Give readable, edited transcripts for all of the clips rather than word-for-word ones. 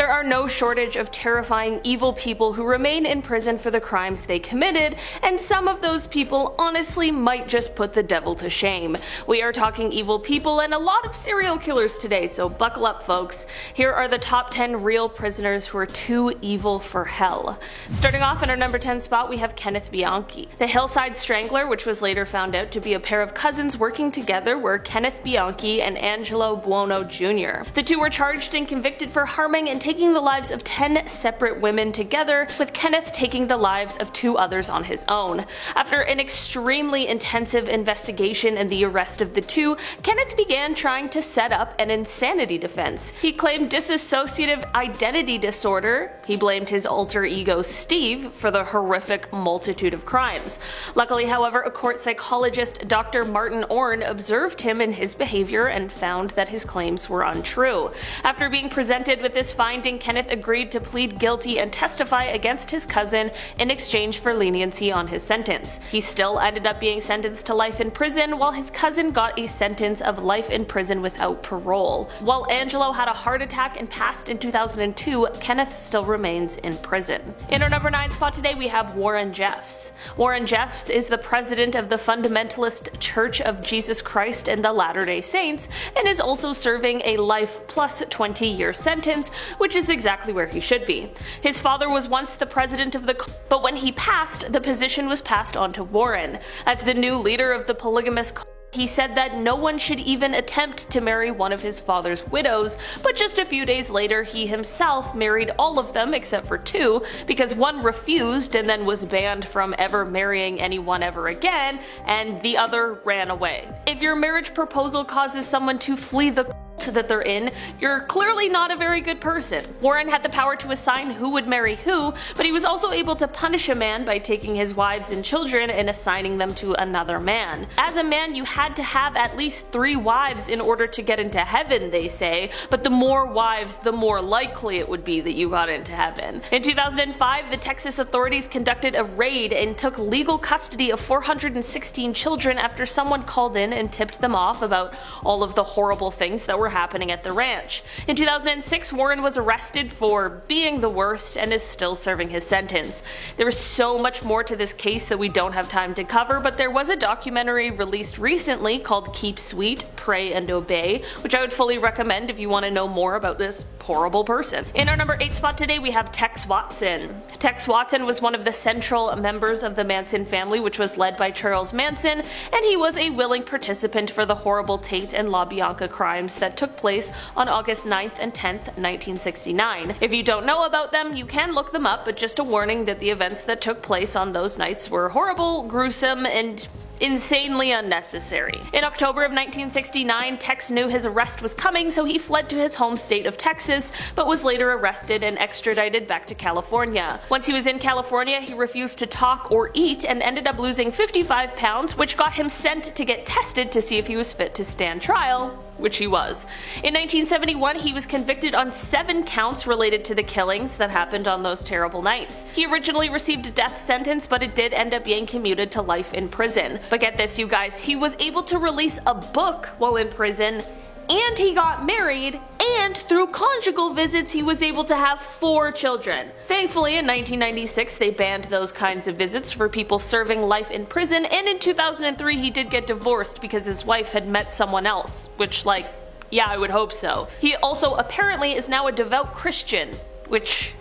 There are no shortage of terrifying evil people who remain in prison for the crimes they committed, and some of those people honestly might just put the devil to shame. We are talking evil people and a lot of serial killers today, so buckle up folks. Here are the top 10 real prisoners who are too evil for hell. Starting off in our number 10 spot, we have Kenneth Bianchi. The Hillside Strangler, which was later found out to be a pair of cousins working together, were Kenneth Bianchi and Angelo Buono Jr. The two were charged and convicted for harming and taking the lives of 10 separate women together, with Kenneth taking the lives of 2 others on his own. After an extremely intensive investigation and the arrest of the two, Kenneth began trying to set up an insanity defense. He claimed dissociative identity disorder. He blamed his alter ego Steve for the horrific multitude of crimes. Luckily, however, a court psychologist, Dr. Martin Orne, observed him and his behavior and found that his claims were untrue. After being presented with this finding, Kenneth agreed to plead guilty and testify against his cousin in exchange for leniency on his sentence. He still ended up being sentenced to life in prison, while his cousin got a sentence of life in prison without parole. While Angelo had a heart attack and passed in 2002, Kenneth still remains in prison. In our number 9 spot today, we have Warren Jeffs. Warren Jeffs is the president of the Fundamentalist Church of Jesus Christ and the Latter-day Saints, and is also serving a life plus 20-year sentence, which is exactly where he should be. His father was once the president of the but when he passed, the position was passed on to Warren. As the new leader of the polygamous he said that no one should even attempt to marry one of his father's widows, but just a few days later he himself married all of them except for 2, because one refused and then was banned from ever marrying anyone ever again, and the other ran away. If your marriage proposal causes someone to flee the that they're in, you're clearly not a very good person. Warren had the power to assign who would marry who, but he was also able to punish a man by taking his wives and children and assigning them to another man. As a man, you had to have at least 3 wives in order to get into heaven, they say, but the more wives, the more likely it would be that you got into heaven. In 2005, the Texas authorities conducted a raid and took legal custody of 416 children after someone called in and tipped them off about all of the horrible things that were happening at the ranch. In 2006, Warren was arrested for being the worst and is still serving his sentence. There is so much more to this case that we don't have time to cover, but there was a documentary released recently called Keep Sweet, Pray and Obey, which I would fully recommend if you want to know more about this horrible person. In our number 8 spot today, we have Tex Watson. Tex Watson was one of the central members of the Manson family, which was led by Charles Manson, and he was a willing participant for the horrible Tate and LaBianca crimes that took place on August 9th and 10th, 1969. If you don't know about them, you can look them up, but just a warning that the events that took place on those nights were horrible, gruesome, and insanely unnecessary. In October of 1969, Tex knew his arrest was coming, so he fled to his home state of Texas, but was later arrested and extradited back to California. Once he was in California, he refused to talk or eat and ended up losing 55 pounds, which got him sent to get tested to see if he was fit to stand trial, which he was. In 1971, he was convicted on 7 counts related to the killings that happened on those terrible nights. He originally received a death sentence, but it did end up being commuted to life in prison. But get this, you guys, he was able to release a book while in prison, and he got married, and through conjugal visits he was able to have 4 children. Thankfully, in 1996 they banned those kinds of visits for people serving life in prison, and in 2003 he did get divorced because his wife had met someone else, which, like, yeah, I would hope so. He also apparently is now a devout Christian, which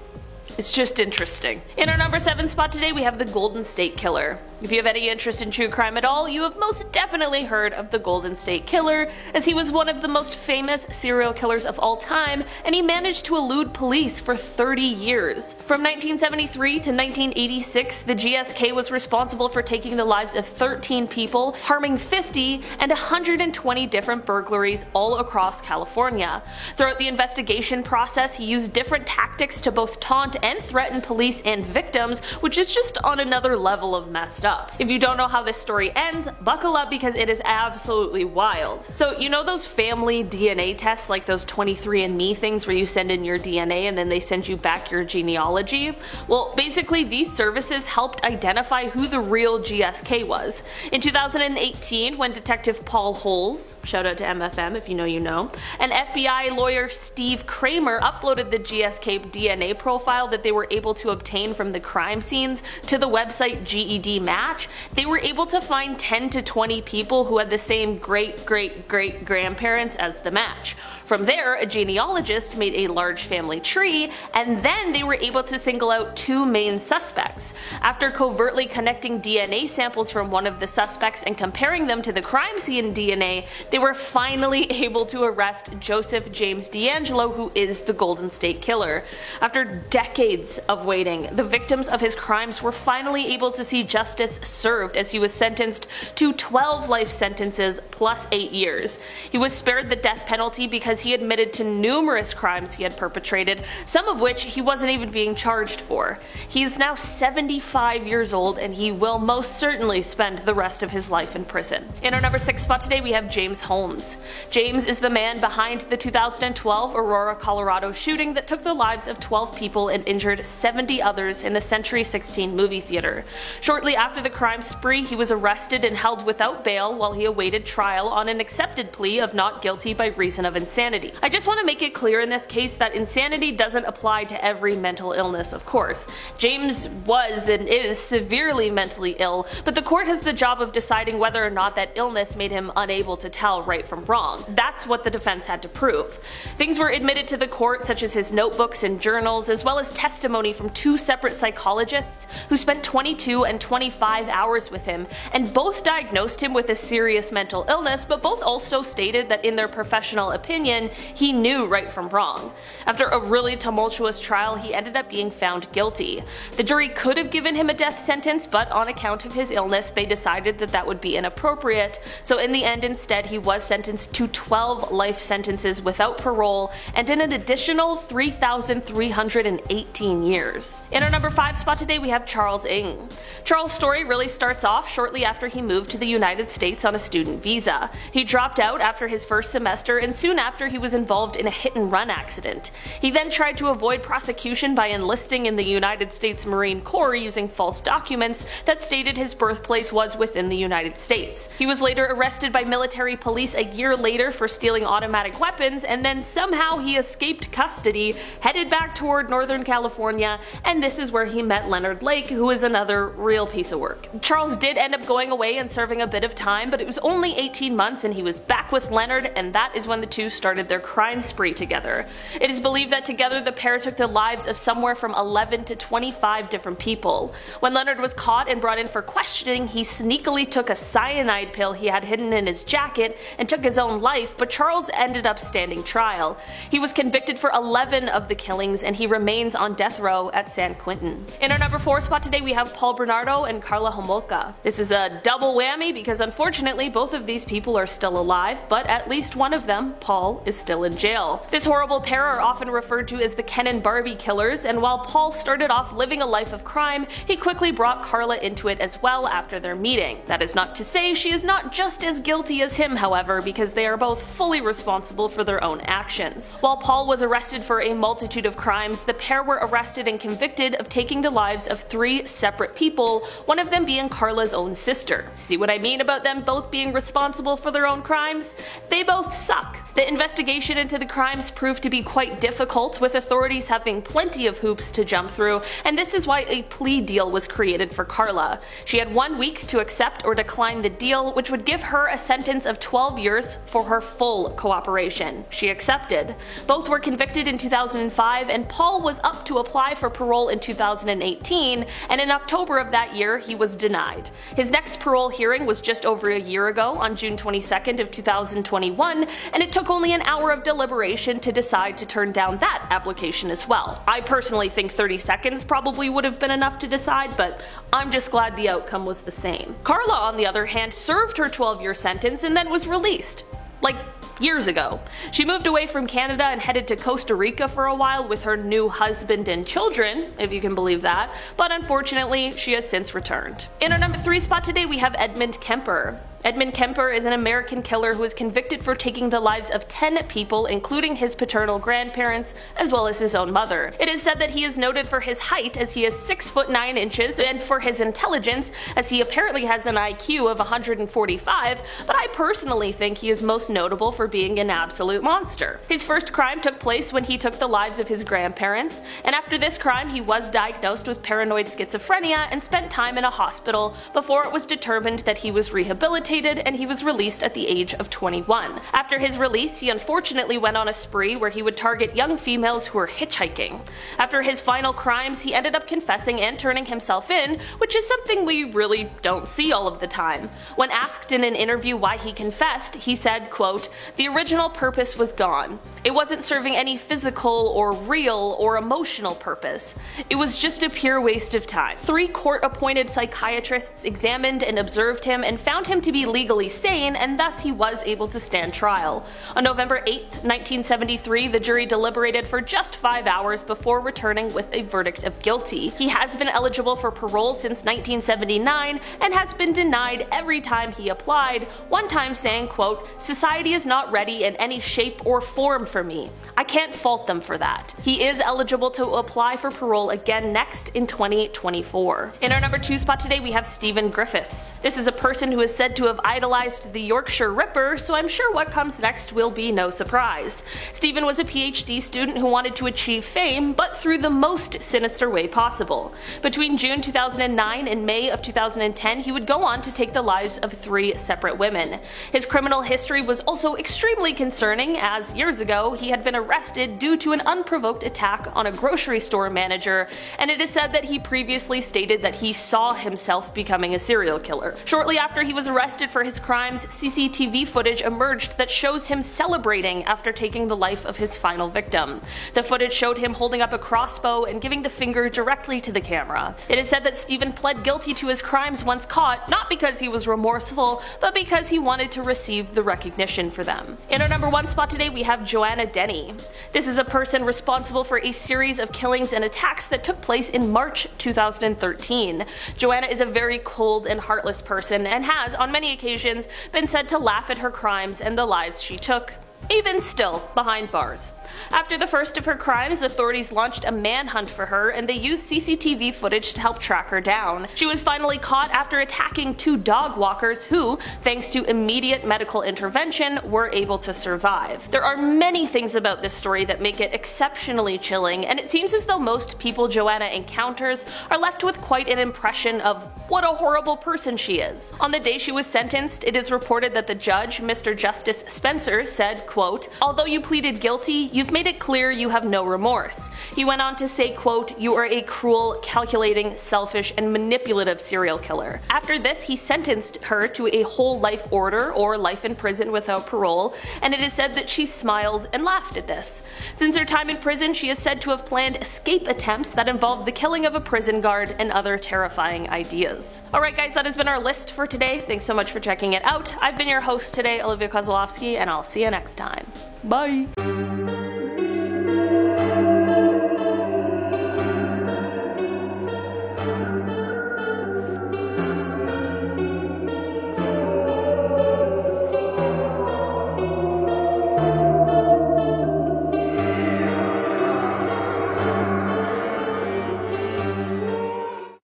is just interesting. In our number 7 spot today, we have the Golden State Killer. If you have any interest in true crime at all, you have most definitely heard of the Golden State Killer, as he was one of the most famous serial killers of all time, and he managed to elude police for 30 years. From 1973 to 1986, the GSK was responsible for taking the lives of 13 people, harming 50, and 120 different burglaries all across California. Throughout the investigation process, he used different tactics to both taunt and threaten police and victims, which is just on another level of messed up. up. If you don't know how this story ends, buckle up because it is absolutely wild. So you know those family DNA tests, like those 23andMe things where you send in your DNA and then they send you back your genealogy? Well, basically these services helped identify who the real GSK was. In 2018, when Detective Paul Holes, shout out to MFM if you know you know, and FBI lawyer Steve Kramer uploaded the GSK DNA profile that they were able to obtain from the crime scenes to the website GED Match, they were able to find 10 to 20 people who had the same great-great-great-grandparents as the match. From there, a genealogist made a large family tree, and then they were able to single out two main suspects. After covertly connecting DNA samples from one of the suspects and comparing them to the crime scene DNA, they were finally able to arrest Joseph James DeAngelo, who is the Golden State Killer. After decades of waiting, the victims of his crimes were finally able to see justice served as he was sentenced to 12 life sentences plus 8 years. He was spared the death penalty because he admitted to numerous crimes he had perpetrated, some of which he wasn't even being charged for. He is now 75 years old and he will most certainly spend the rest of his life in prison. In our number 6 spot today we have James Holmes. James is the man behind the 2012 Aurora, Colorado shooting that took the lives of 12 people and injured 70 others in the Century 16 movie theater. Shortly after the crime spree, he was arrested and held without bail while he awaited trial on an accepted plea of not guilty by reason of insanity. I just want to make it clear in this case that insanity doesn't apply to every mental illness, of course. James was and is severely mentally ill, but the court has the job of deciding whether or not that illness made him unable to tell right from wrong. That's what the defense had to prove. Things were admitted to the court, such as his notebooks and journals, as well as testimony from two separate psychologists who spent 22 and 25 hours with him, and both diagnosed him with a serious mental illness, but both also stated that in their professional opinion, he knew right from wrong. After a really tumultuous trial, he ended up being found guilty. The jury could have given him a death sentence, but on account of his illness, they decided that that would be inappropriate, so in the end instead he was sentenced to 12 life sentences without parole and in an additional 3,318 years. In our number 5 spot today we have Charles Ng. Charles' story really starts off shortly after he moved to the United States on a student visa. He dropped out after his first semester and soon after he was involved in a hit-and-run accident. He then tried to avoid prosecution by enlisting in the United States Marine Corps using false documents that stated his birthplace was within the United States. He was later arrested by military police a year later for stealing automatic weapons, and then somehow he escaped custody, headed back toward Northern California, and this is where he met Leonard Lake, who is another real piece of work. Charles did end up going away and serving a bit of time, but it was only 18 months and he was back with Leonard, and that is when the two started their crime spree together. It is believed that together the pair took the lives of somewhere from 11 to 25 different people. When Leonard was caught and brought in for questioning, he sneakily took a cyanide pill he had hidden in his jacket and took his own life, but Charles ended up standing trial. He was convicted for 11 of the killings and he remains on death row at San Quentin. In our number 4 spot today we have Paul Bernardo and Karla Homolka. This is a double whammy because unfortunately both of these people are still alive, but at least one of them, Paul, is still in jail. This horrible pair are often referred to as the Ken and Barbie killers, and while Paul started off living a life of crime, he quickly brought Karla into it as well after their meeting. That is not to say she is not just as guilty as him, however, because they are both fully responsible for their own actions. While Paul was arrested for a multitude of crimes, the pair were arrested and convicted of taking the lives of 3 separate people, one of them being Karla's own sister. See what I mean about them both being responsible for their own crimes? They both suck. The investigation into the crimes proved to be quite difficult, with authorities having plenty of hoops to jump through, and this is why a plea deal was created for Karla. She had 1 week to accept or decline the deal, which would give her a sentence of 12 years for her full cooperation. She accepted. Both were convicted in 2005, and Paul was up to apply for parole in 2018, and in October of that year he was denied. His next parole hearing was just over a year ago on June 22nd of 2021, and it took only an hour of deliberation to decide to turn down that application as well. I personally think 30 seconds probably would have been enough to decide, but I'm just glad the outcome was the same. Karla, on the other hand, served her 12-year sentence and then was released. like years ago. She moved away from Canada and headed to Costa Rica for a while with her new husband and children, if you can believe that, but unfortunately she has since returned. In our number 3 spot today we have Edmund Kemper. Edmund Kemper is an American killer who is convicted for taking the lives of 10 people, including his paternal grandparents, as well as his own mother. It is said that he is noted for his height, as he is 6 foot 9 inches, and for his intelligence, as he apparently has an IQ of 145, but I personally think he is most notable for being an absolute monster. His first crime took place when he took the lives of his grandparents, and after this crime he was diagnosed with paranoid schizophrenia and spent time in a hospital before it was determined that he was rehabilitated and he was released at the age of 21. After his release, he unfortunately went on a spree where he would target young females who were hitchhiking. After his final crimes, he ended up confessing and turning himself in, which is something we really don't see all of the time. When asked in an interview why he confessed, he said, quote, "The original purpose was gone. It wasn't serving any physical or real or emotional purpose. It was just a pure waste of time." 3 court-appointed psychiatrists examined and observed him and found him to be legally sane, and thus he was able to stand trial. On November 8, 1973, the jury deliberated for just 5 hours before returning with a verdict of guilty. He has been eligible for parole since 1979 and has been denied every time he applied, one time saying, quote, "Society is not ready in any shape or form for me. I can't fault them for that." He is eligible to apply for parole again next in 2024. In our number 2 spot today we have Stephen Griffiths. This is a person who is said to have idolized the Yorkshire Ripper, so I'm sure what comes next will be no surprise. Stephen was a PhD student who wanted to achieve fame, but through the most sinister way possible. Between June 2009 and May of 2010, he would go on to take the lives of 3 separate women. His criminal history was also extremely concerning, as years ago he had been arrested due to an unprovoked attack on a grocery store manager, and it is said that he previously stated that he saw himself becoming a serial killer. Shortly after he was arrested for his crimes, CCTV footage emerged that shows him celebrating after taking the life of his final victim. The footage showed him holding up a crossbow and giving the finger directly to the camera. It is said that Stephen pled guilty to his crimes once caught, not because he was remorseful, but because he wanted to receive the recognition for them. In our number 1 spot today we have Joanna Denny. This is a person responsible for a series of killings and attacks that took place in March 2013. Joanna is a very cold and heartless person and has, on many occasions, been said to laugh at her crimes and the lives she took, even still behind bars. After the first of her crimes, authorities launched a manhunt for her, and they used CCTV footage to help track her down. She was finally caught after attacking 2 dog walkers who, thanks to immediate medical intervention, were able to survive. There are many things about this story that make it exceptionally chilling, and it seems as though most people Joanna encounters are left with quite an impression of what a horrible person she is. On the day she was sentenced, it is reported that the judge, Mr. Justice Spencer, said, quote, "Although you pleaded guilty, you've made it clear you have no remorse." He went on to say, quote, "You are a cruel, calculating, selfish, and manipulative serial killer." After this, he sentenced her to a whole life order, or life in prison without parole, and it is said that she smiled and laughed at this. Since her time in prison, she is said to have planned escape attempts that involved the killing of a prison guard and other terrifying ideas. Alright guys, that has been our list for today. Thanks so much for checking it out. I've been your host today, Olivia Kozlowski, and I'll see you next time. Bye!